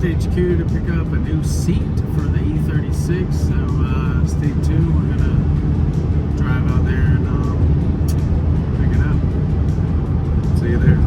Drift HQ to pick up a new seat for the E36, so stay tuned. We're gonna drive out there and pick it up. See you there.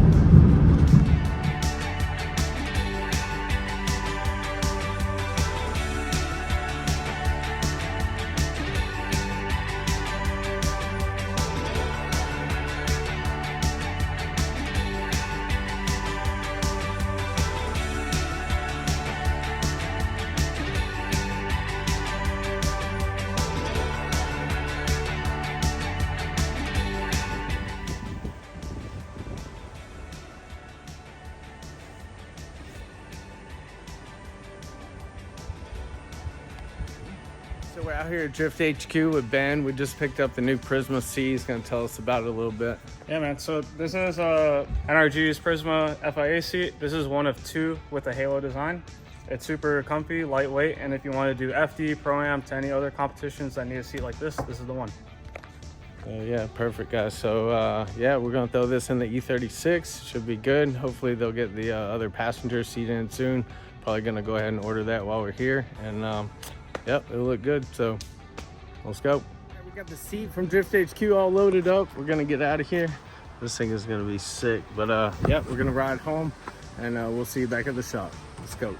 So we're out here at Drift HQ with Ben. We just picked up the new Prisma C. He's going to tell us about it a little bit. Yeah, man. So this is NRG's Prisma FIA seat. This is one of two with a halo design. It's super comfy, lightweight, and if you want to do FD, Pro-Am, to any other competitions that need a seat like this is the one. Yeah, perfect, guys. So yeah, we're going to throw this in the E36. Should be good. Hopefully they'll get the other passenger seat in soon. Probably going to go ahead and order that while we're here. And yep, it'll look good, so let's go. We got the seat from Drift HQ all loaded up. We're gonna get out of here. This thing is gonna be sick, but yep, we're gonna ride home, and we'll see you back at the shop. Let's go.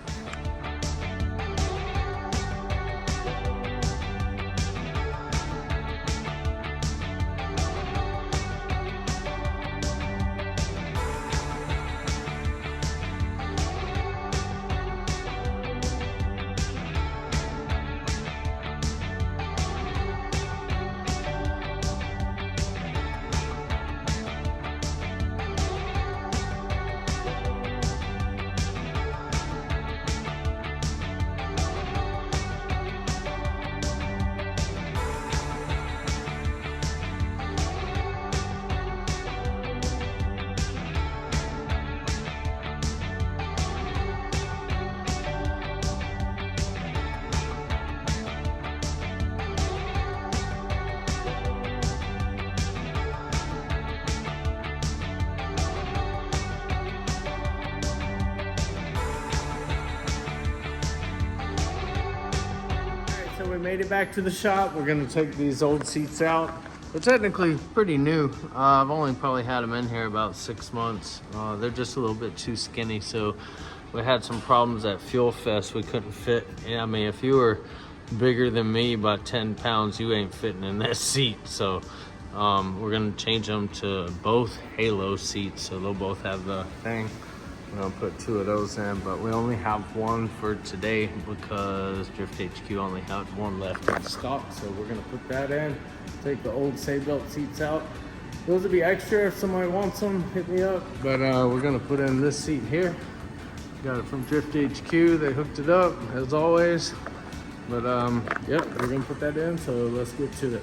So we made it back to the shop. We're gonna take these old seats out. They're technically pretty new. I've only probably had them in here about 6 months. They're just a little bit too skinny, so we had some problems at Fuel Fest. We couldn't fit. Yeah, I mean, if you were bigger than me by 10 pounds, you ain't fitting in this seat. So we're gonna change them to both halo seats, so they'll both have the thing. I'll put 2 of those in, but we only have 1 for today because Drift HQ only had 1 left in stock. So we're gonna put that in, take the old Saybelt seats out. Those will be extra if somebody wants them, hit me up. But we're gonna put in this seat here. Got it from Drift HQ, they hooked it up as always. But yep, we're gonna put that in, so let's get to it.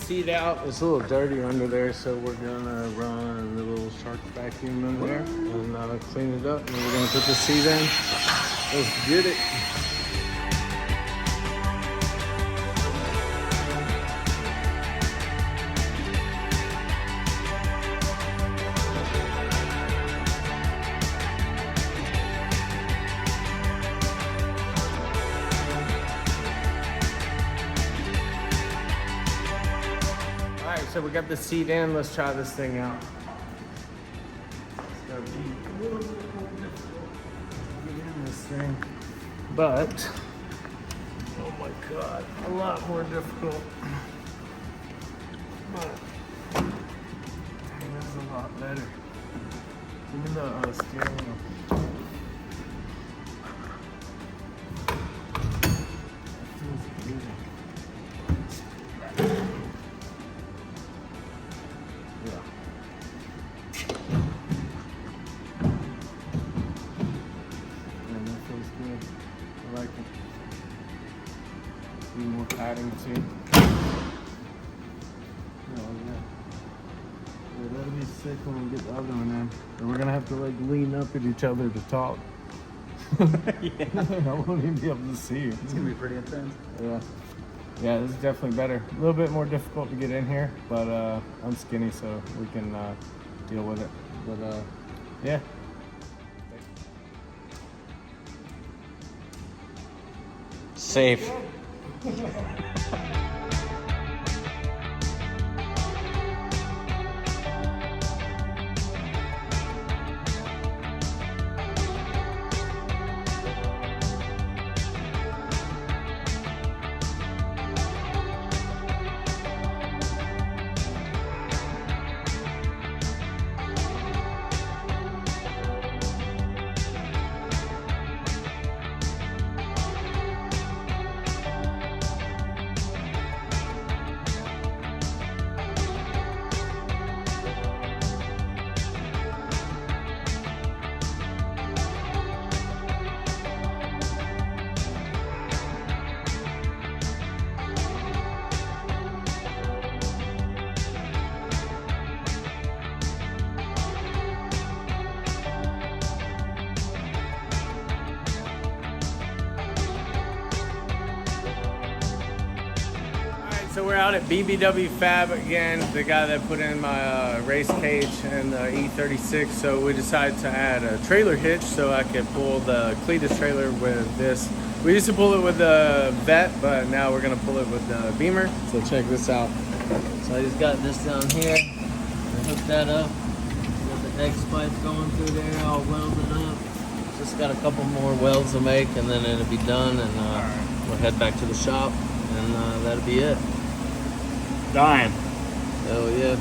Seat out. It's a little dirty under there, so we're gonna run the little shark vacuum in there and clean it up, and we're gonna put the seat in. Let's get it. So we got the seat in. Let's try this thing out. It's gonna be a little bit more difficult to get in this thing, but oh my god, a lot more difficult. But dang, that's a lot better. Even the steering wheel. It feels good. I like it. Need more padding too. sick when we get the other one in. And we're gonna have to like lean up at each other to talk. Yeah. I won't even be able to see you. It's gonna be pretty intense. Yeah. Yeah, this is definitely better. A little bit more difficult to get in here, but I'm skinny, so we can deal with it. But yeah. Safe. So we're out at BBW Fab again, the guy that put in my race cage and the E36. So we decided to add a trailer hitch so I could pull the CLEETUS trailer with this. We used to pull it with the Vet, but now we're gonna pull it with the Beamer. So check this out. So I just got this down here. I hooked that up. Got the X pipe going through there, all welded up. Just got a couple more welds to make, and then it'll be done. And we'll head back to the shop, and that'll be it. Dying. Hell yeah.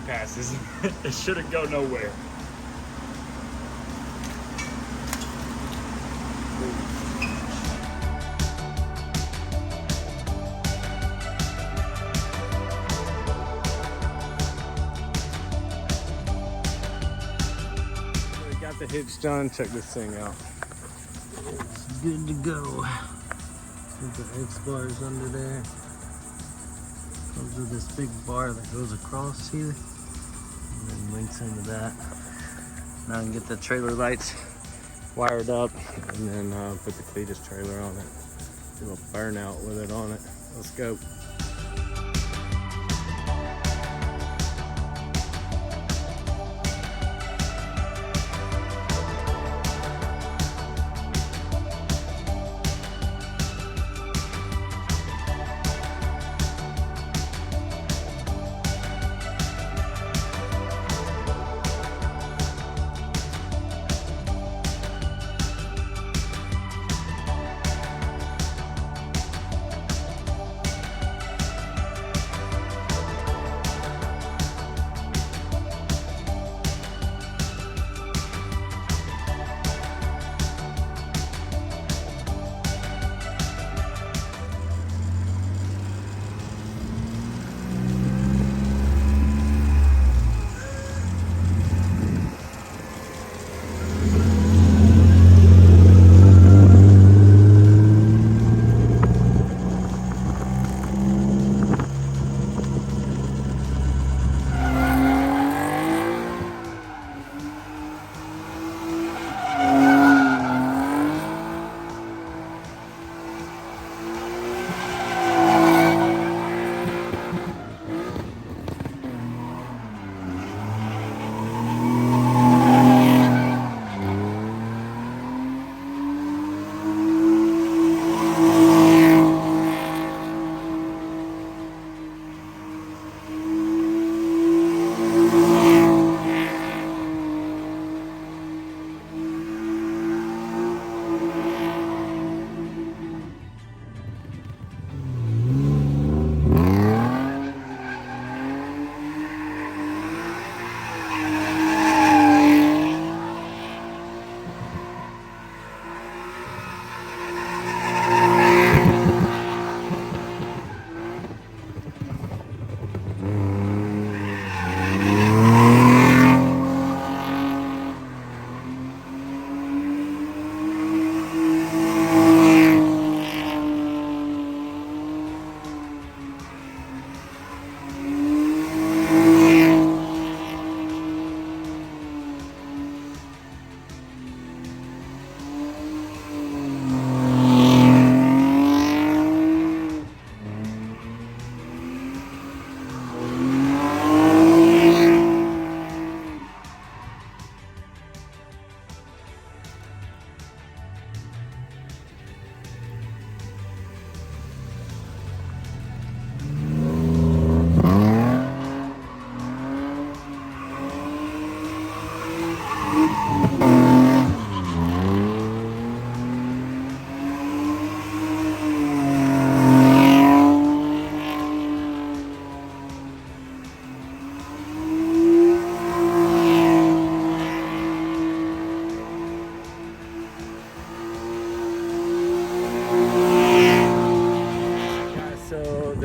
Passes. It shouldn't go nowhere. We got the hitch done. Check this thing out. It's good to go. Put the X bars under there. Comes with this big bar that goes across here. And then links into that. Now I can get the trailer lights wired up and then put the CLEETUS trailer on it. Do a burnout with it on it. Let's go.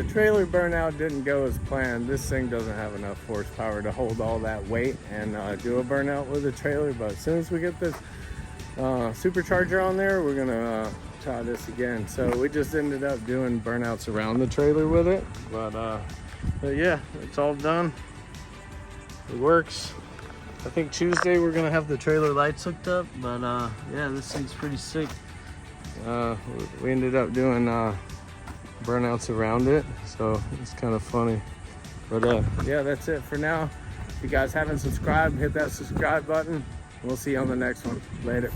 the trailer burnout didn't go as planned. This thing doesn't have enough horsepower to hold all that weight and do a burnout with a trailer. But as soon as we get this supercharger on there, we're gonna try this again. So we just ended up doing burnouts around the trailer with it. But yeah, it's all done. It works. I think Tuesday we're gonna have the trailer lights hooked up. But yeah, this thing's pretty sick. We ended up doing burnouts around it, so it's kind of funny. But yeah, that's it for now. If you guys haven't subscribed, hit that subscribe button. We'll see you on the next one. Later.